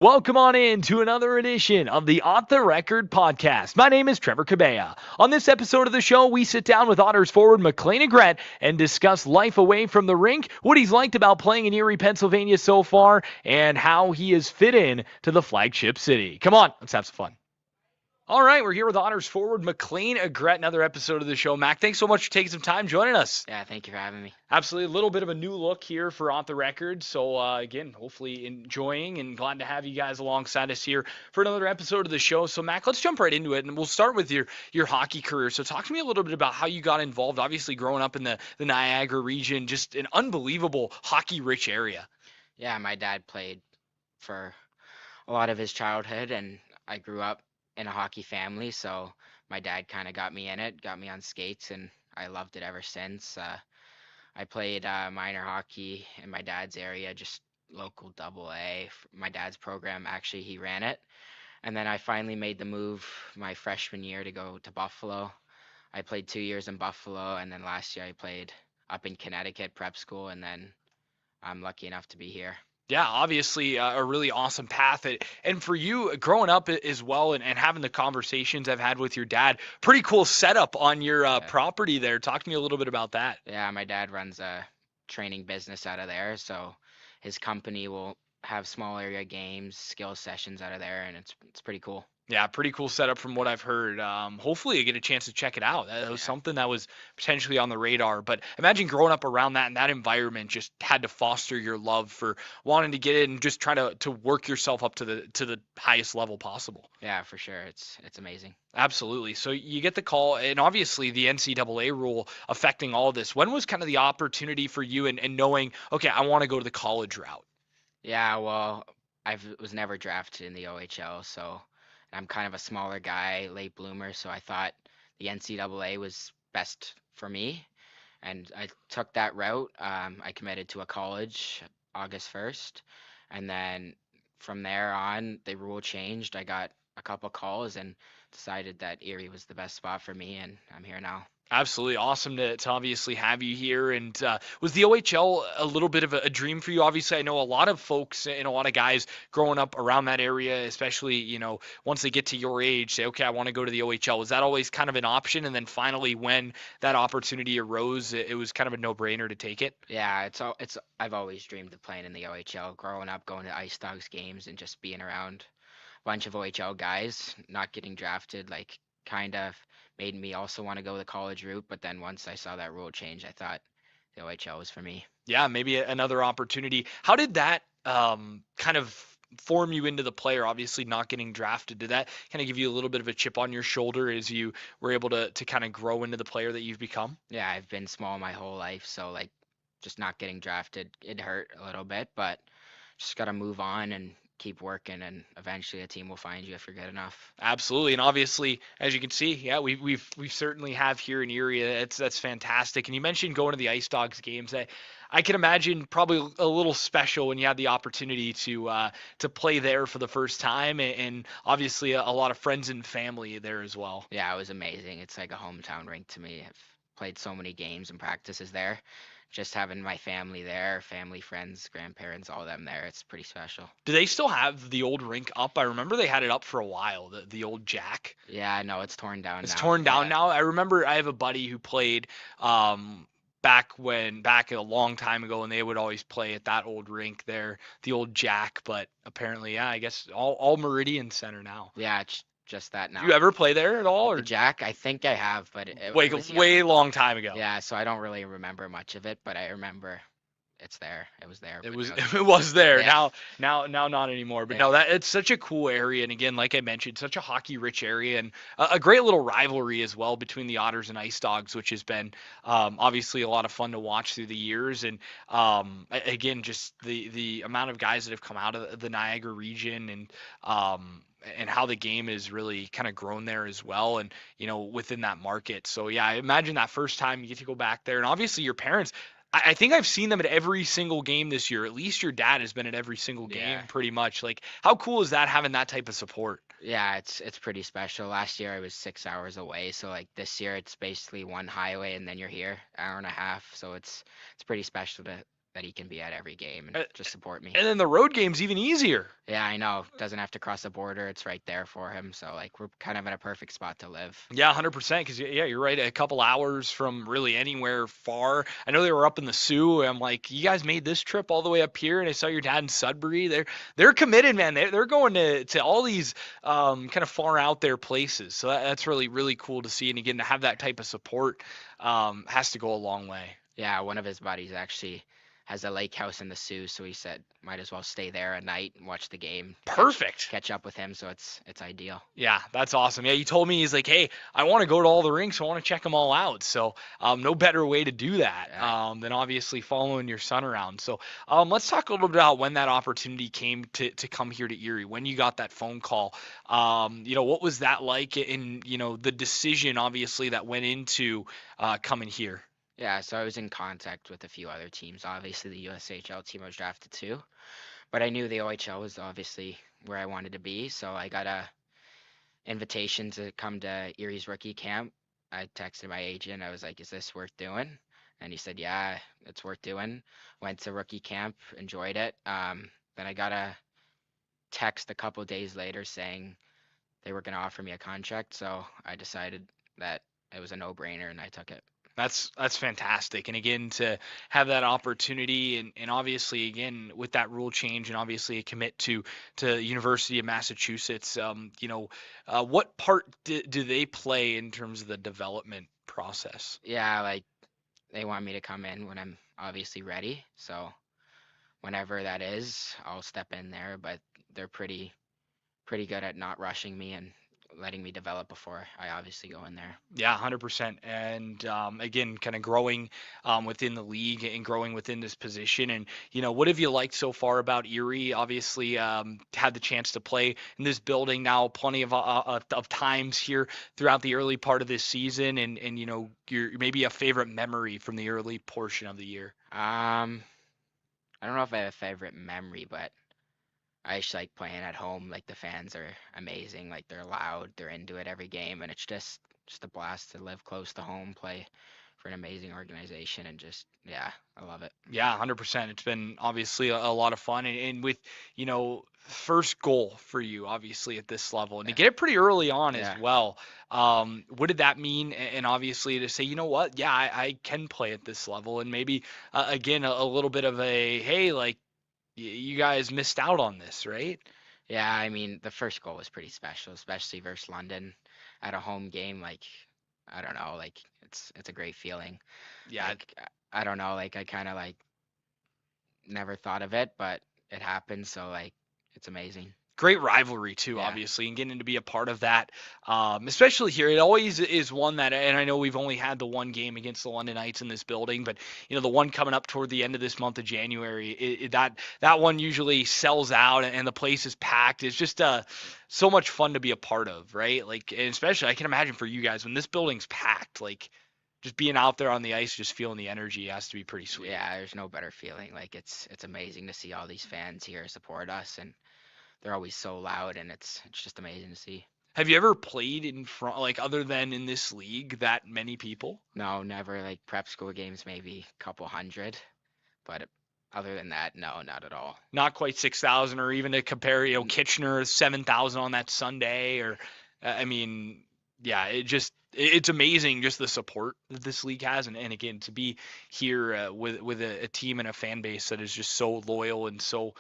Welcome on in to another edition of the Off the Record podcast. My name is Trevor Cabea. On this episode of the show, we sit down with Otters forward Mclean Agrette and discuss life away from the rink, what he's liked about playing in Erie, Pennsylvania so far, and how he has fit in to the flagship city. Come on, let's have some fun. All right, we're here with Otters forward Mclean Agrette, another episode of the show. Mac, thanks so much for taking some time joining us. Yeah, thank you for having me. Absolutely. A little bit of a new look here for Off the Record. So, again, hopefully enjoying and glad to have you guys alongside us here for another episode of the show. So, Mac, let's jump right into it. And we'll start with your hockey career. So, talk to me a little bit about how you got involved. Obviously, growing up in the Niagara region, just an unbelievable hockey-rich area. Yeah, my dad played for a lot of his childhood, and I grew up in a hockey family, so my dad kind of got me in it, got me on skates, and I loved it ever since. I played minor hockey in my dad's area, just local double A. My dad's program, actually, he ran it. And then I finally made the move my freshman year to go to Buffalo. I played 2 years in Buffalo, and then last year I played up in Connecticut prep school, and then I'm lucky enough to be here. Yeah, obviously a really awesome path. And for you, growing up as well and having the conversations I've had with your dad, pretty cool setup on your Yeah. property there. Talk to me a little bit about that. Yeah, my dad runs a training business out of there, so his company will have small area games, skill sessions out of there, and it's pretty cool. Yeah, pretty cool setup from what I've heard. Hopefully, I get a chance to check it out. That was Yeah. something that was potentially on the radar. But imagine growing up around that and that environment just had to foster your love for wanting to get in and just try to work yourself up to the highest level possible. Yeah, for sure. It's amazing. Absolutely. So you get the call, and obviously the NCAA rule affecting all of this. When was kind of the opportunity for you and knowing, okay, I want to go to the college route? Yeah, well, I was never drafted in the OHL, so I'm kind of a smaller guy, late bloomer, so I thought the NCAA was best for me, and I took that route. I committed to a college August 1st, and then from there on, the rule changed. I got a couple calls and decided that Erie was the best spot for me, and I'm here now. Absolutely awesome to obviously have you here. And was the OHL a little bit of a dream for you? Obviously, I know a lot of folks and a lot of guys growing up around that area, especially, once they get to your age, say, okay, I want to go to the OHL. Was that always kind of an option? And then finally, when that opportunity arose, it was kind of a no-brainer to take it? Yeah, I've always dreamed of playing in the OHL, growing up, going to Ice Dogs games and just being around a bunch of OHL guys, not getting drafted, like kind of made me also want to go the college route. But then once I saw that rule change, I thought the OHL was for me. Yeah, maybe another opportunity. How did that kind of form you into the player? Obviously, not getting drafted. Did that kind of give you a little bit of a chip on your shoulder as you were able to kind of grow into the player that you've become? Yeah, I've been small my whole life, so like just not getting drafted, it hurt a little bit, but just got to move on and keep working, and eventually a team will find you if you're good enough. Absolutely, and obviously, as you can see, yeah, we've certainly have here in Erie. That's fantastic. And you mentioned going to the Ice Dogs games. I can imagine probably a little special when you had the opportunity to play there for the first time, and obviously a lot of friends and family there as well. Yeah, it was amazing. It's like a hometown rink to me. I've played so many games and practices there. Just having my family there, family, friends, grandparents, all of them there, it's pretty special. Do they still have the old rink up? I remember they had it up for a while, the old Jack. Yeah, no, it's torn down It's now. torn down Yeah. now. I remember I have a buddy who played back a long time ago, and they would always play at that old rink there, the old Jack. But apparently, yeah, I guess all Meridian Center now. Yeah, it's just that now. Do you ever play there at all, The or Jack, I think I have, but it way was young. way long time ago? Yeah, so I don't really remember much of it, but I remember it's there. It was there. It but was now it was there. Yeah. Now not anymore. But Yeah. no, that it's such a cool area, and again, like I mentioned, such a hockey rich area, and a great little rivalry as well between the Otters and Ice Dogs, which has been obviously a lot of fun to watch through the years. And again, just the amount of guys that have come out of the Niagara region, and how the game is really kind of grown there as well, and within that market. So yeah, I imagine that first time you get to go back there, and obviously your parents. I think I've seen them at every single game this year. At least your dad has been at every single game, Yeah. pretty much. Like, how cool is that having that type of support? Yeah, it's pretty special. Last year I was 6 hours away, so like this year it's basically one highway and then you're here, hour and a half. So it's pretty special to that he can be at every game and Uh, just support me. And then the road game's even easier. Yeah, I know. Doesn't have to cross the border. It's right there for him. So like we're kind of in a perfect spot to live. Yeah, 100%. Because yeah, you're right. A couple hours from really anywhere far. I know they were up in the Sioux. I'm like, you guys made this trip all the way up here, and I saw your dad in Sudbury. They're committed, man. They're going to all these kind of far out there places. So that's really cool to see. And again, to have that type of support has to go a long way. Yeah, one of his buddies actually has a lake house in the Sioux, so he said might as well stay there at night and watch the game, Perfect. catch up with him. So it's ideal. Yeah, that's awesome. Yeah, you told me he's like, hey, I want to go to all the rinks. I want to check them all out. So, no better way to do that Yeah. than obviously following your son around. So, let's talk a little bit about when that opportunity came to come here to Erie. When you got that phone call, what was that like? And the decision obviously that went into coming here. Yeah, so I was in contact with a few other teams. Obviously, the USHL team I was drafted to, but I knew the OHL was obviously where I wanted to be. So I got a invitation to come to Erie's rookie camp. I texted my agent. I was like, "Is this worth doing?" And he said, "Yeah, it's worth doing." Went to rookie camp, enjoyed it. Then I got a text a couple days later saying they were going to offer me a contract. So I decided that it was a no-brainer, and I took it. That's fantastic. And again, to have that opportunity and obviously again with that rule change and obviously a commit to University of Massachusetts, what part do they play in terms of the development process? Yeah, like they want me to come in when I'm obviously ready. So whenever that is, I'll step in there. But they're pretty good at not rushing me and letting me develop before I obviously go in there. Yeah, 100%. And again, kind of growing within the league and growing within this position. And, what have you liked so far about Erie? Obviously, had the chance to play in this building now plenty of times here throughout the early part of this season. And your maybe a favorite memory from the early portion of the year. I don't know if I have a favorite memory, but I just like playing at home. Like the fans are amazing. Like they're loud, they're into it every game, and it's just a blast to live close to home, play for an amazing organization, and just yeah, I love it. Yeah, 100%. It's been obviously a lot of fun, and with first goal for you, obviously at this level, and to Yeah, get it pretty early on as yeah, well. What did that mean? And obviously to say, you know what, yeah, I can play at this level, and maybe again a little bit of a hey, like you guys missed out on this, right? yeah. I mean, the first goal was pretty special, especially versus London at a home game. Like I don't know, like it's a great feeling. Yeah, Like I don't know, like I kind of like never thought of it, but it happened. So like it's amazing. great rivalry too, Yeah, obviously, and getting to be a part of that, especially here. It always is one that, and I know we've only had the one game against the London Knights in this building, but the one coming up toward the end of this month of January, that one usually sells out and the place is packed. It's just so much fun to be a part of, right? Like, and especially I can imagine for you guys when this building's packed, like just being out there on the ice, just feeling the energy has to be pretty sweet. yeah. There's no better feeling. Like it's amazing to see all these fans here support us, and they're always so loud, and it's just amazing to see. Have you ever played in front, like other than in this league, that many people? No, never like prep school games, maybe a couple hundred, but other than that, no, not at all. Not quite 6,000, or even to compare, N- Kitchener 7,000 on that Sunday, or I mean, yeah, it's amazing just the support that this league has, and again to be here with a team and a fan base that is just so loyal and so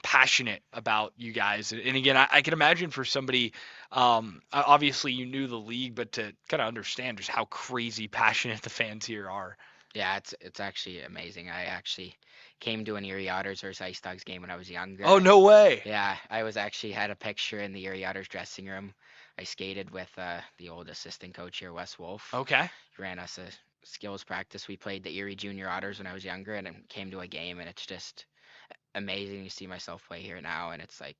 passionate about you guys, and again I can imagine for somebody, obviously you knew the league, but to kind of understand just how crazy passionate the fans here are. Yeah, it's actually amazing. I actually came to an Erie Otters versus Ice Dogs game when I was younger. Oh, no way. Yeah, I was actually had a picture in the Erie Otters dressing room. I skated with the old assistant coach here, Wes Wolf. Okay. He ran us a skills practice. We played the Erie Junior Otters when I was younger, and then came to a game, and it's just amazing to see myself play here now, and it's like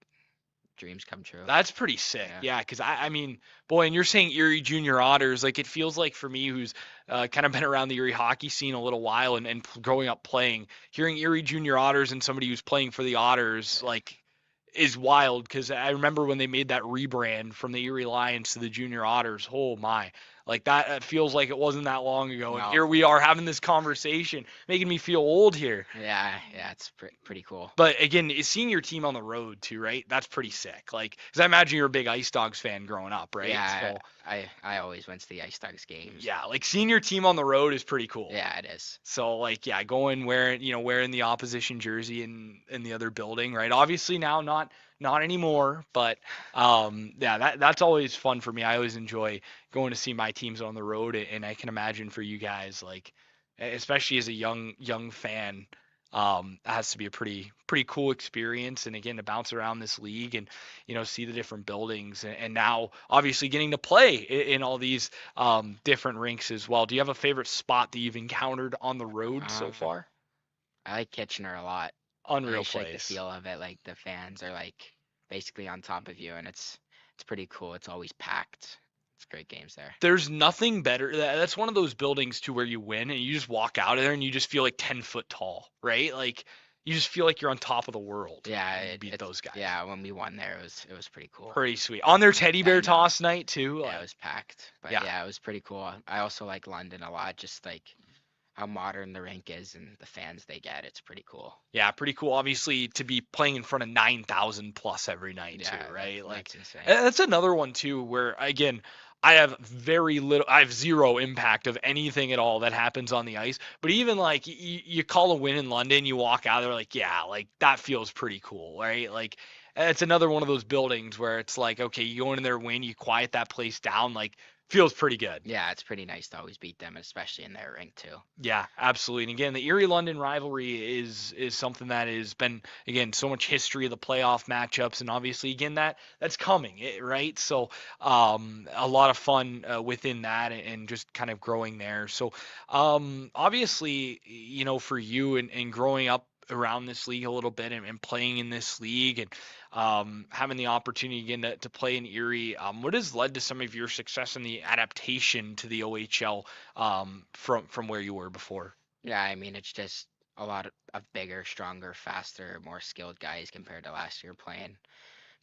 dreams come true. That's pretty sick. Yeah, Yeah, because I mean, boy, and you're saying Erie Junior Otters, like it feels like for me, who's kind of been around the Erie hockey scene a little while and growing up playing, hearing Erie Junior Otters and somebody who's playing for the Otters, like, is wild. Because I remember when they made that rebrand from the Erie Lions to the Junior Otters. Oh my, Like that feels like it wasn't that long ago, and No. here we are having this conversation, making me feel old here. Yeah, yeah, it's pretty cool. But again, seeing your team on the road too, right? That's pretty sick. Like, because I imagine you're a big Ice Dogs fan growing up, right? Yeah, So I always went to the Ice Dogs games. yeah, like seeing your team on the road is pretty cool. Yeah, it is. So like yeah, going wearing the opposition jersey in the other building, right? Obviously now not anymore, but yeah, that's always fun for me. I always enjoy going to see my teams on the road, and I can imagine for you guys like especially as a young fan, it has to be a pretty cool experience. And again, to bounce around this league and see the different buildings, and now obviously getting to play in all these different rinks as well. Do you have a favorite spot that you've encountered on the road so Um, far? I like Kitchener a lot. I Unreal just like the place. feel of it. Like the fans are like basically on top of you, and it's pretty cool. It's always packed. It's great games there. There's nothing better. That's one of those buildings to where you win and you just walk out of there and you just feel like 10 foot tall, right? Like you just feel like you're on top of the world Yeah, when you beat those guys. yeah. When we won there, it was pretty cool. Pretty sweet. On their teddy bear And toss night too. yeah, it Like was packed. But yeah, yeah, it was pretty cool. I also like London a lot. Just like how modern the rink is and the fans they get. It's pretty cool. yeah, pretty cool. Obviously, to be playing in front of 9,000 plus every night too, Yeah, right? Like that's insane. that's another one too, where again, I have very little, I have zero impact of anything at all that happens on the ice. But even like you call a win in London, you walk out there like, yeah, like that feels pretty cool, right? Like it's another one of those buildings where it's like, okay, you go in there, win, you quiet that place down, like feels pretty good. Yeah, it's pretty nice to always beat them, especially in their rink too. Yeah, absolutely. And again, the Erie London rivalry is something that has been again so much history of the playoff matchups, and obviously again that's coming, right? So a lot of fun within that, and just kind of growing there. So obviously, for you and growing up around this league a little bit and playing in this league and having the opportunity again to play in Erie, what has led to some of your success in the adaptation to the OHL from where you were before? Yeah, I mean it's just a lot of bigger, stronger, faster, more skilled guys compared to last year playing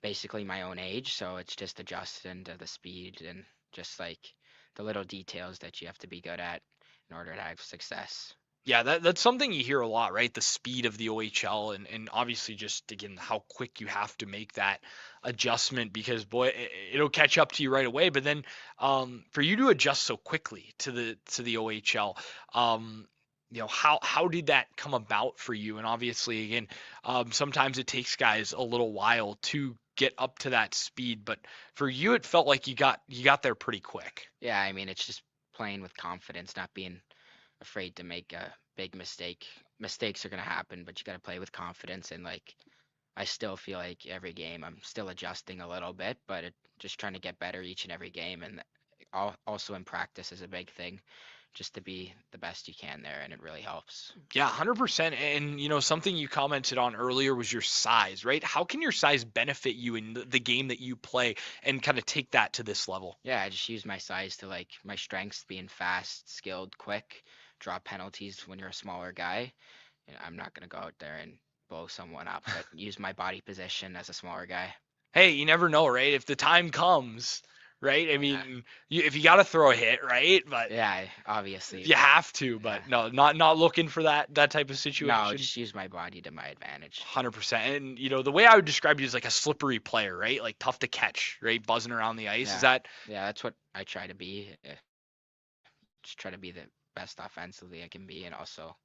basically my own age. So it's just adjusting to the speed and just like the little details that you have to be good at in order to have success. Yeah, that's something you hear a lot, right? The speed of the OHL, and obviously just again how quick you have to make that adjustment, because boy, it'll catch up to you right away. But then for you to adjust so quickly to the OHL, how did that come about for you? And obviously again, sometimes it takes guys a little while to get up to that speed, but for you it felt like you got there pretty quick. Yeah, I mean it's just playing with confidence, not being afraid to make a big mistake. Mistakes are gonna happen, but you gotta play with confidence and like I still feel like every game I'm still adjusting a little bit, but just trying to get better each and every game, and also in practice is a big thing, just to be the best you can there, and it really helps. Yeah, 100%. And something you commented on earlier was your size, right? How can your size benefit you in the game that you play and kind of take that to this level? Yeah, I just use my size to like my strengths being fast, skilled, quick, draw penalties when you're a smaller guy. I'm not gonna go out there and blow someone up, but use my body position as a smaller guy. Hey, you never know, right? If the time comes, right? I Yeah, mean, if you got to throw a hit, right? But yeah, obviously. you have to, Yeah. but no, not looking for that type of No, situation. just use my body to my advantage. 100%. And the way I would describe you is like a slippery player, right? Like tough to catch, right? Buzzing around the ice. Is Yeah, that yeah, that's what I try to be. Just try to be the best offensively I can be, and also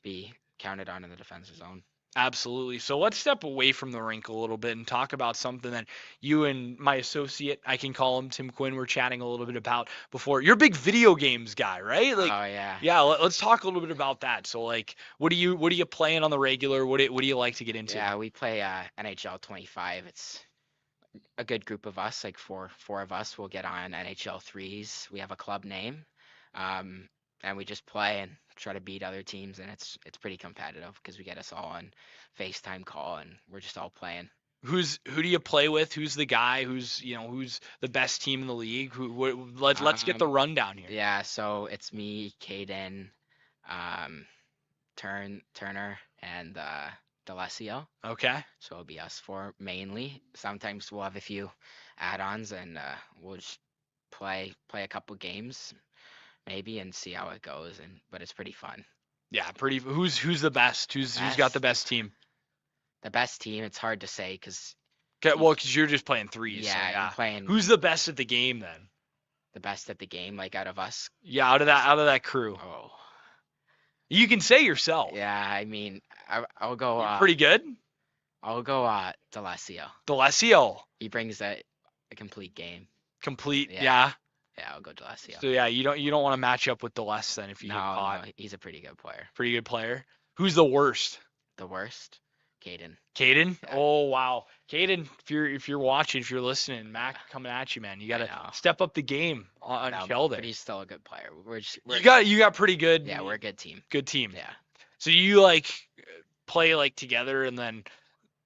be counted on in the defensive zone. Absolutely. So let's step away from the rink a little bit and talk about something that you and my associate, I can call him Tim Quinn, were chatting a little bit about before. You're a big video games guy, right? Like, Oh yeah, yeah, let's talk a little bit about that. So like, what are you playing on the regular? What do you like to get into? yeah. We play NHL 25. It's a good group of us, like four of us. We'll get on NHL threes. We have a club name, um, and we just play and try to beat other teams. And it's pretty competitive because we get us all on FaceTime call, and we're just all playing. Who do you play with? Who's the guy? Who's the best team in the league? Let's get the Um, rundown here. yeah. So it's me, Caden, um, Turner, and Delesio. Okay. So it'll be us four mainly. Sometimes we'll have a few add-ons, and we'll just play a couple games maybe and see how it goes. And but it's pretty fun. Yeah, pretty. Who's the best? Who's got the Best best team? the best team. It's hard to say because Okay, well, because you're just playing threes, so yeah, you're yeah. playing Who's the best at the game then? the best at the game. Like out of us, Yeah, out of that crew, oh you can say yourself. yeah. I mean, I'll go. You're pretty good. I'll go. D'Alessio. Delesio, He brings a complete game. complete. Yeah, Yeah. yeah. I'll go D'Alessio. So yeah, you don't want to match up with Deles then if you get No, caught. no, he's a pretty good player. Pretty good player. Who's the worst? The worst, Caden. Caden? Yeah, Oh wow. Caden, if you're watching, if you're listening, Mac coming at you, man. You I gotta know. step up the game on No, Sheldon. but he's still a good player. You got pretty good Yeah, we're a good team. good team. Yeah. So you like play like together and then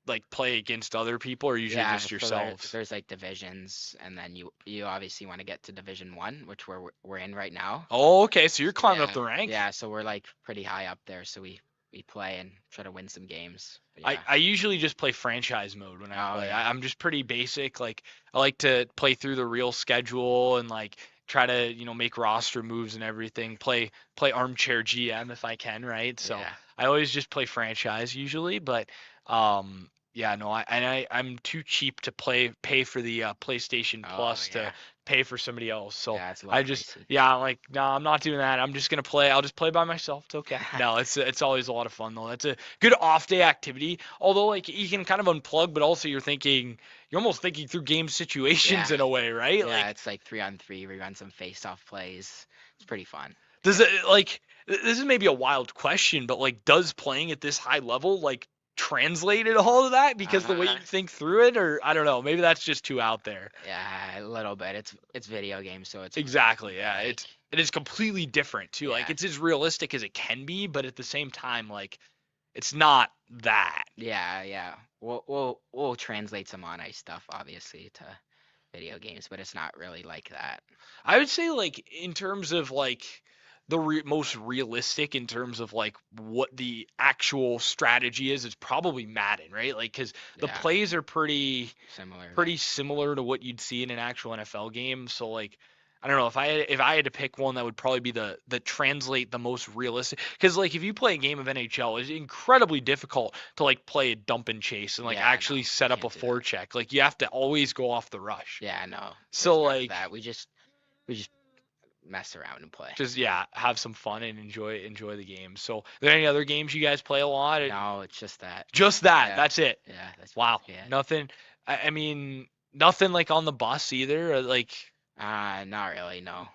like play against other people or usually Yeah, just so yourselves? there's like divisions, and then you obviously want to get to Division 1, which we're in right now. Oh, okay. So you're climbing up Yeah, the ranks. yeah. So we're like pretty high up there. So we play and try to win some games. But I, yeah. I usually just play franchise mode when I Oh play. yeah. I'm just pretty basic. Like I like to play through the real schedule and like try to, make roster moves and everything. Play armchair GM if I can, right? So Yeah. I always just play franchise usually, but yeah, no, I'm too cheap to pay for the PlayStation Oh Plus to yeah. pay for somebody else. So Yeah, it's a I little just pricey. yeah, I'm like, no, I'm not doing that. I'm just gonna play. I'll just play by myself. It's okay. No, it's always a lot of fun though. That's a good off day activity. Although like you can kind of unplug, but also you're almost thinking through game situations Yeah. in a way, right? Yeah, Like it's like 3-on-3. We run some face-off plays. It's pretty fun. does it like this is maybe a wild question, but like does playing at this high level like translate into all of that because the way Uh, you think through it, or I don't know, maybe that's just too out there. yeah, a little bit. It's video games, so it's Exactly. Yeah. like It is completely different too. Like yeah, it's as realistic as it can be, but at the same time, like it's not that. yeah, yeah. We'll translate some on ice stuff obviously to video games, but it's not really like that. I would say like in terms of like the most realistic in terms of like what the actual strategy is probably Madden, right? Like because the Yeah, plays are pretty similar. pretty similar to what you'd see in an actual NFL game. So like I don't know if I had to pick one that would probably be the translate the most realistic because like if you play a game of NHL, it's incredibly difficult to like play a dump and chase and like Yeah, no, actually you set up a can't do that. forecheck. Like you have to always go off the rush. Yeah, no, there's So none of like that. We just mess around and play. just yeah, have some fun and enjoy the game. So, are there any other games you guys play a lot? No, it's just that. Just that. Yeah, That's it. yeah, that's Wow. yeah. Nothing. I mean, nothing like on the bus either. Or like Not really. No.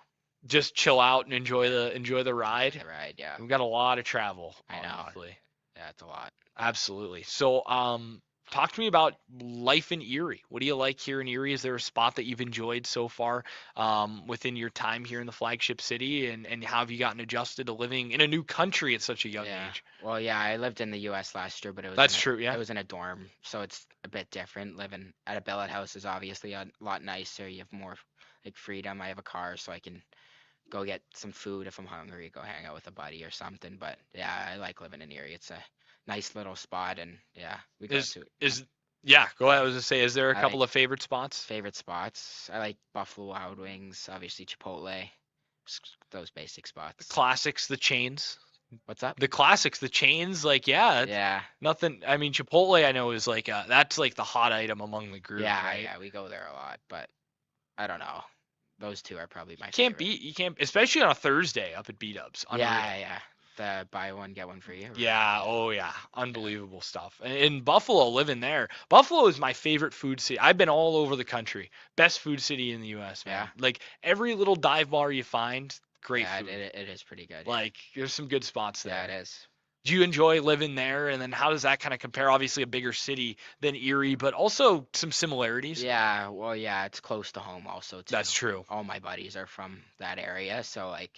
just chill out and enjoy the Enjoy ride. the ride. Yeah, We've got a lot of travel, I know. honestly. Yeah, it's a lot. Absolutely. So, talk to me about life in Erie. What do you like here in Erie? Is there a spot that you've enjoyed so far within your time here in the flagship city? And how have you gotten adjusted to living in a new country at such a young Yeah. age? Well, yeah, I lived in the U.S. last year, but it was That's true, yeah. it was in a dorm, so it's a bit different. Living at a billet house is obviously a lot nicer. You have more like freedom. I have a car, so I can go get some food if I'm hungry, go hang out with a buddy or something. But yeah, I like living in Erie. It's a nice little spot, and yeah, we go Is to is yeah, go ahead. I was gonna say, is there a I couple like of favorite spots? favorite spots. I like Buffalo Wild Wings, obviously Chipotle, those basic The spots. classics, the chains. What's up? The classics, the chains, like yeah, it's Yeah, nothing. I mean, Chipotle, I know is like that's like the hot item among the group, yeah, right? yeah. We go there a lot, but I don't know. Those two are probably my Can't favorite. beat, you can't, especially on a Thursday up at B Dubs. Unreal. Yeah, yeah. The buy one get one free. Yeah, oh yeah, Yeah, unbelievable stuff. And in Buffalo, living there, Buffalo is my favorite food city. I've been all over the country. Best food city in the U.S., yeah, man. Like every little dive bar you find, great yeah. food. It is pretty good. Yeah, Like there's some good spots yeah, it there. is. Do you enjoy living there? And then how does that kind of compare? Obviously, a bigger city than Erie, but also some similarities. Yeah, well, yeah, it's close to home also too. That's true. All my buddies are from that area, so like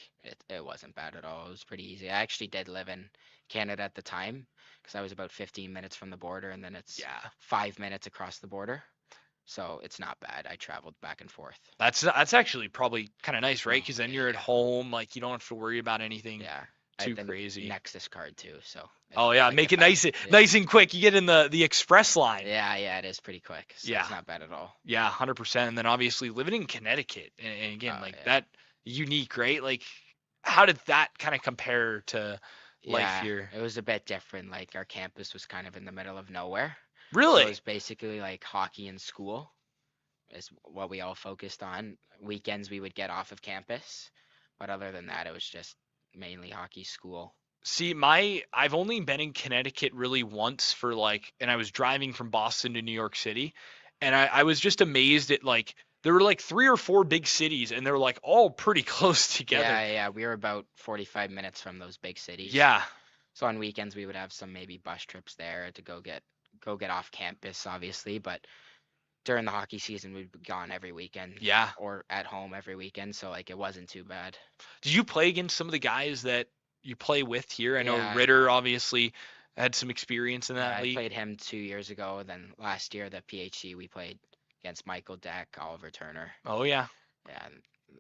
it wasn't bad at all. It was pretty easy. I actually did live in Canada at the time because I was about 15 minutes from the border, and then it's Yeah, 5 minutes across the border, so it's not bad. I traveled back and forth. that's actually probably kind of nice, right? Oh, Because then yeah, you're at yeah, home, like you don't have to worry about anything yeah. Too the crazy. Nexus card too. So Oh yeah, like the make it fast. nice, Yeah, nice and quick. You get in the express line. yeah, it is pretty quick. So Yeah, it's not bad at all. yeah, 100%. And then obviously living in Connecticut, and again, Oh like yeah. that unique, right? Like, how did that kind of compare to life Yeah, here? it was a bit different. Like our campus was kind of in the middle of nowhere. So it Really? was basically like hockey and school is what we all focused on. Weekends we would get off of campus, but other than that, it was just mainly hockey, school. See, I've only been in Connecticut really once for like, and I was driving from Boston to New York City, and I was just amazed at like there were like 3 or 4 big cities, and they're like all pretty close together. Yeah, we were about 45 minutes from those big cities. Yeah, So on weekends we would have some maybe bus trips there to go get off campus, obviously, but during the hockey season we'd be gone every weekend yeah. or at home every weekend, so like it wasn't too bad. Did you play against some of the guys that you play with here? I know Yeah, Ritter obviously had some experience in yeah, that I league. played him 2 years ago. Then last year, the PHC, we played against Michael Deck, Oliver Turner. Oh yeah. Yeah, and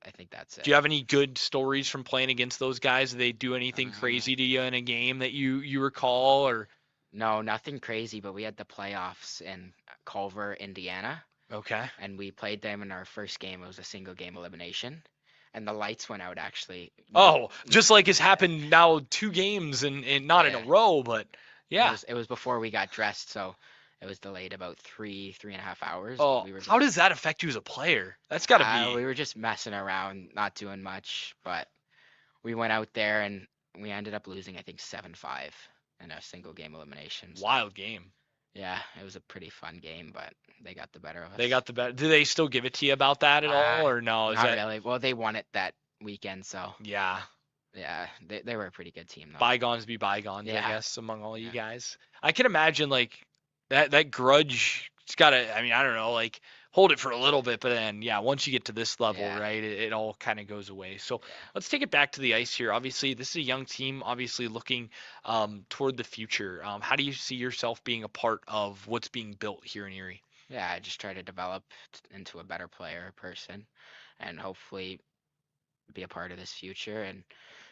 I think that's Do it. you have any good stories from playing against those guys? Did they do anything Uh, crazy to you in a game that you recall or no, nothing crazy, but we had the playoffs in Culver, Indiana, okay. and we played them in our first game. It was a single game elimination, and the lights went out actually. Oh, just like has happened now 2 games and not in a Yeah, row, but it yeah. was before we got dressed, so it was delayed about 3.5 hours. But Oh, we were how just does that affect you as a player? That's got to we be were just messing around, not doing much, but we went out there and we ended up losing, I think, 7-5 in a single game elimination. So wild game. yeah, it was a pretty fun game, but they got the better of They us. got the better. Do they still give it to you about that at all or no? Is Not that really. Well, they won it that weekend, so yeah, yeah, they were a pretty good team though. bygones be bygones, I Yeah, guess, among all you yeah, guys. I can imagine like that grudge. It's gotta. I mean, I don't know, like hold it for a little bit, but then yeah, once you get to this level, yeah, right, it all kind of goes away. So yeah, let's take it back to the ice here. Obviously, this is a young team. Obviously, looking toward the future. How do you see yourself being a part of what's being built here in Erie? yeah. I just try to develop into a better player, person, and hopefully be a part of this future. And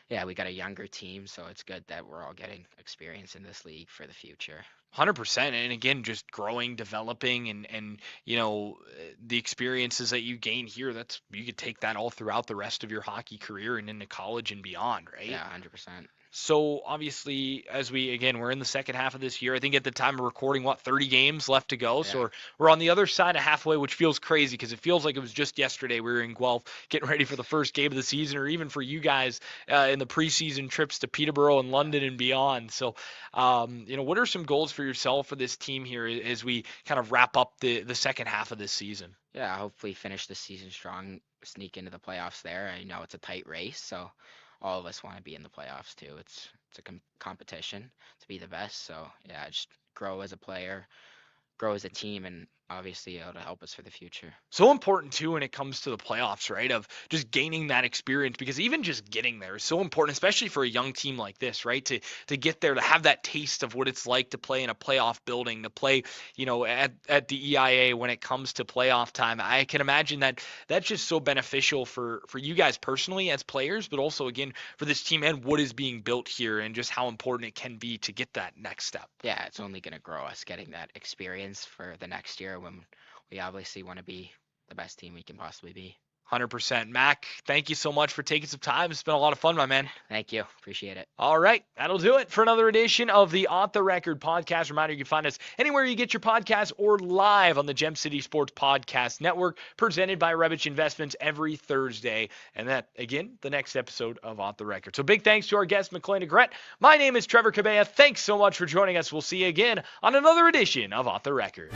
yeah, we got a younger team, so it's good that we're all getting experience in this league for the future. 100%. And again, just growing, developing, and the experiences that you gain here, that's you could take that all throughout the rest of your hockey career and into college and beyond, right? Yeah, 100%. So obviously, as we're in the second half of this year. I think at the time of recording, 30 games left to go. So Yeah, we're on the other side of halfway, which feels crazy because it feels like it was just yesterday we were in Guelph getting ready for the first game of the season, or even for you guys in the preseason trips to Peterborough and yeah, London and beyond. So, what are some goals for yourself for this team here as we kind of wrap up the second half of this season? yeah. Hopefully, finish the season strong, sneak into the playoffs there. I know it's a tight race, so all of us want to be in the playoffs too. It's a competition to be the best. So yeah, just grow as a player, grow as a team, and obviously it'll help us for the future. So important too when it comes to the playoffs, right? Of just gaining that experience because even just getting there is so important, especially for a young team like this, right? To get there, to have that taste of what it's like to play in a playoff building, to play, at the EIA when it comes to playoff time. I can imagine that that's just so beneficial for you guys personally as players, but also again for this team and what is being built here and just how important it can be to get that next step. Yeah, it's only gonna grow us getting that experience for the next year when we obviously want to be the best team we can possibly be. 100%. Mac, thank you so much for taking some time. It's been a lot of fun, my man. Thank you. Appreciate it. All right, that'll do it for another edition of the Off the Record podcast. Reminder, you can find us anywhere you get your podcasts or live on the Gem City Sports Podcast Network, presented by Rebich Investments every Thursday. And that, again, the next episode of Off the Record. So big thanks to our guest, Mclean Agrette. My name is Trevor Cabea. Thanks so much for joining us. We'll see you again on another edition of Off the Record.